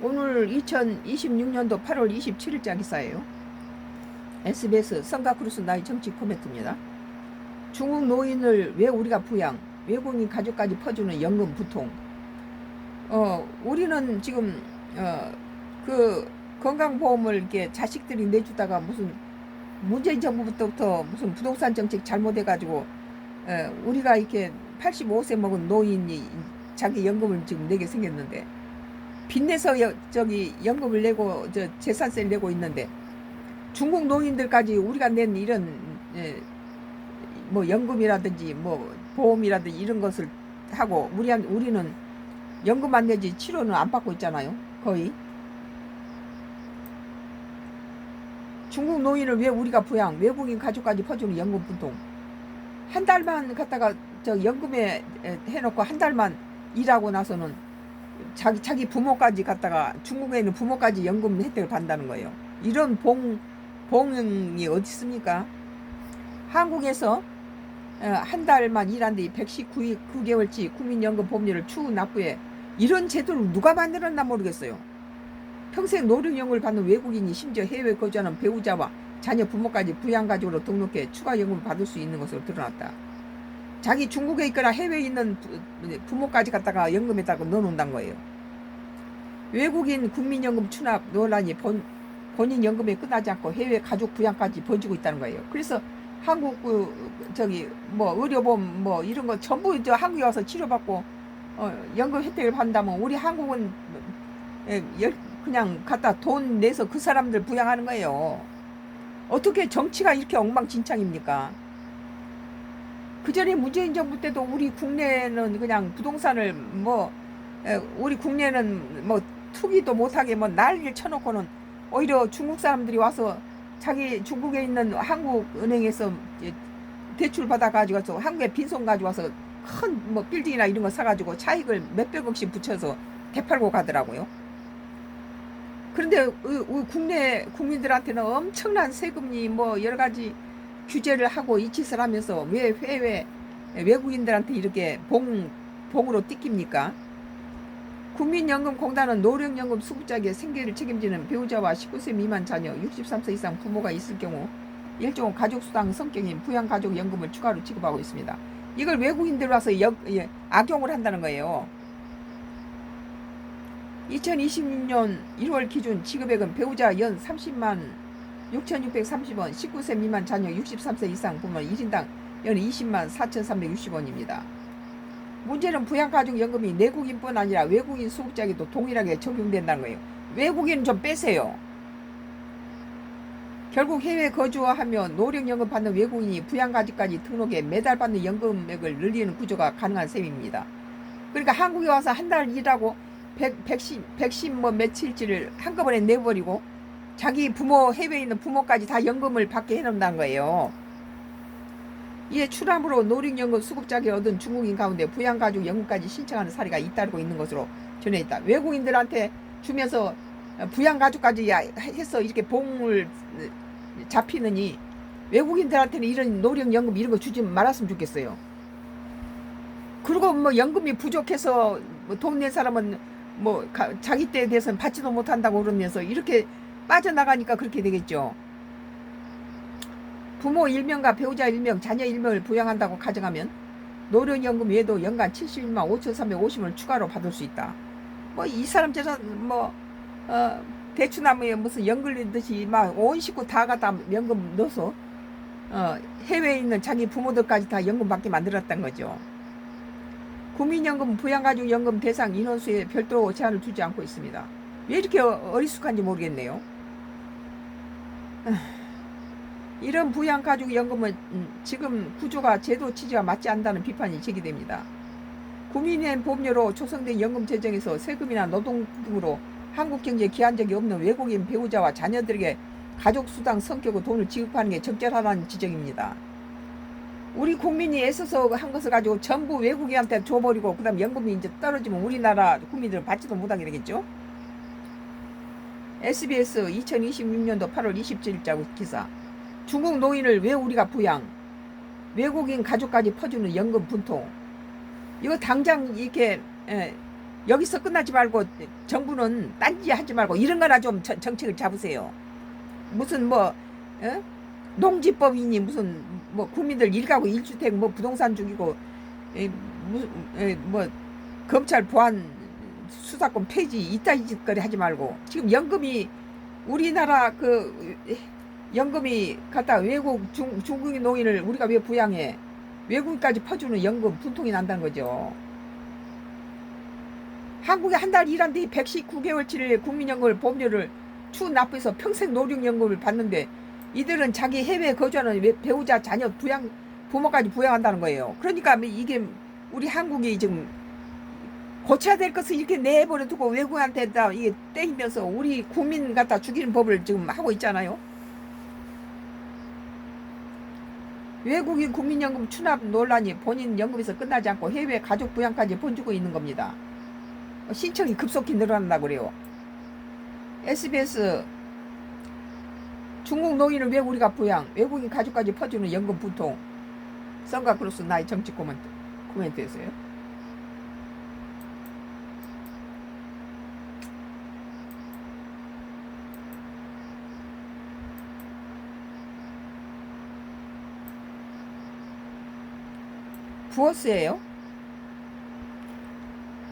오늘 2026년도 8월 27일자 기사예요. SBS 성가크루스 나의 정치 코멘트입니다. 중국 노인을 왜 우리가 부양, 외국인 가족까지 퍼주는 연금 부통. 우리는 지금 그 건강보험을 이렇게 자식들이 내주다가 무슨 문재인 정부부터 무슨 부동산 정책 잘못해가지고 우리가 이렇게 85세 먹은 노인이 자기 연금을 지금 내게 생겼는데, 빚내서 저기 연금을 내고 재산세를 내고 있는데, 중국 노인들까지 우리가 낸 이런 뭐 연금이라든지 뭐 보험이라든지 이런 것을 하고 우리는 연금 안 내지 치료는 안 받고 있잖아요. 거의. 중국 노인을 왜 우리가 부양, 외국인 가족까지 퍼주는 연금 분통. 한 달만 갖다가 저 연금에 해놓고 한 달만 일하고 나서는 자기 부모까지 갖다가, 중국에 있는 부모까지 연금 혜택을 받는다는 거예요. 이런 봉이 어디 있습니까? 한국에서 한 달만 일한데 119개월치 국민연금 보험료를 추후 납부해, 이런 제도를 누가 만들었나 모르겠어요. 평생 노령연금을 받는 외국인이 심지어 해외에 거주하는 배우자와 자녀 부모까지 부양가족으로 등록해 추가 연금을 받을 수 있는 것으로 드러났다. 자기 중국에 있거나 해외에 있는 부모까지 갖다가 연금에다가 넣어놓는다는 거예요. 외국인 국민연금 추납 논란이 본인 연금에 끝나지 않고 해외 가족 부양까지 번지고 있다는 거예요. 그래서 한국 뭐 의료보험 뭐 이런 거 전부 한국에 와서 치료받고 연금 혜택을 받는다면, 우리 한국은 그냥 갖다 돈 내서 그 사람들 부양하는 거예요. 어떻게 정치가 이렇게 엉망진창입니까? 그전에 문재인 정부 때도 우리 국내는 그냥 부동산을 우리 국내는 뭐 투기도 못하게 뭐 난리를 쳐놓고는 오히려 중국 사람들이 와서 자기 중국에 있는 한국은행에서 대출 받아가지고 한국에 빈손 가져와서 큰 뭐 빌딩이나 이런 거 사가지고 차익을 몇백억씩 붙여서 되팔고 가더라고요. 그런데 국내 국민들한테는 엄청난 세금이 뭐 여러 가지 규제를 하고 이 짓을 하면서 왜 해외 외국인들한테 이렇게 봉으로 띠깁니까? 국민연금공단은 노령연금 수급자에게 생계를 책임지는 배우자와 19세 미만 자녀, 63세 이상 부모가 있을 경우 일종 가족수당 성격인 부양가족연금을 추가로 지급하고 있습니다. 이걸 외국인들 와서 악용을 한다는 거예요. 2026년 1월 기준 지급액은 배우자 연 30만 6,630원, 19세 미만 자녀 63세 이상 부모 1인당 연 20만 4,360원입니다. 문제는 부양가족연금이 내국인뿐 아니라 외국인 수급자에게도 동일하게 적용된다는 거예요. 외국인은 좀 빼세요. 결국 해외 거주하며 노령연금 받는 외국인이 부양가족까지 등록해 매달 받는 연금액을 늘리는 구조가 가능한 셈입니다. 그러니까 한국에 와서 한 달 일하고 110 뭐 며칠치를 한꺼번에 내버리고 자기 부모, 해외에 있는 부모까지 다 연금을 받게 해놓는다는 거예요. 이에 추람으로 노령연금 수급자에게 얻은 중국인 가운데 부양가족 연금까지 신청하는 사례가 잇따르고 있는 것으로 전해있다. 외국인들한테 주면서 부양가족까지 해서 이렇게 봉을 잡히느니 외국인들한테는 이런 노령연금 이런 거 주지 말았으면 좋겠어요. 그리고 뭐 연금이 부족해서 돈 낸 사람은 뭐 자기 때에 대해서는 받지도 못한다고 그러면서 이렇게 빠져나가니까 그렇게 되겠죠. 부모 1명과 배우자 1명, 자녀 1명을 부양한다고 가정하면 노령연금 외에도 연간 71만 5,350원을 추가로 받을 수 있다. 뭐 이 사람처럼 대추나무에 무슨 연글리듯이 막 온 식구 다 갖다 연금 넣어서 해외에 있는 자기 부모들까지 다 연금 받게 만들었다는 거죠. 국민연금 부양가족연금 대상 인원수에 별도 제한을 두지 않고 있습니다. 왜 이렇게 어리숙한지 모르겠네요. 이런 부양가족연금은 지금 구조가 제도 취지와 맞지 않는다는 비판이 제기됩니다. 국민의 보험료로 조성된 연금 재정에서 세금이나 노동 등으로 한국 경제에 기한 적이 없는 외국인 배우자와 자녀들에게 가족수당 성격으로 돈을 지급하는 게 적절하다는 지적입니다. 우리 국민이 애써서 한 것을 가지고 전부 외국인한테 줘버리고 그 다음 연금이 이제 떨어지면 우리나라 국민들은 받지도 못하게 되겠죠. SBS 2026년도 8월 27일자 기사. 중국 노인을 왜 우리가 부양, 외국인 가족까지 퍼주는 연금 분통. 이거 당장 이렇게 여기서 끝나지 말고 정부는 딴지 하지 말고 이런 거나 좀 정책을 잡으세요. 무슨 뭐 어? 농지법이니 무슨 뭐 국민들 일가구 일주택 뭐 부동산 죽이고 무슨 뭐 검찰 보안 수사권 폐지 이따위 짓거리 하지 말고 지금 연금이 우리나라 그 연금이 갖다 외국 중국인 노인을 우리가 왜 부양해? 외국까지 퍼주는 연금 분통이 난다는 거죠. 한국에 한 달 일한 데 119개월치를 국민연금을 보험료를 추납해서 평생 노령연금을 받는데 이들은 자기 해외에 거주하는 배우자 자녀 부양 부모까지 부양한다는 거예요. 그러니까 이게 우리 한국이 지금 고쳐야 될 것을 이렇게 내버려 두고 외국한테다 이게 떼이면서 우리 국민 갖다 죽이는 법을 지금 하고 있잖아요. 외국인 국민연금 추납 논란이 본인 연금에서 끝나지 않고 해외 가족 부양까지 번지고 있는 겁니다. 신청이 급속히 늘어난다고 그래요. SBS 중국 노인을 왜 우리가 부양, 외국인 가족까지 퍼주는 연금 분통. 선과 크로스 나의 정치 코멘트에서요. 부어스예요.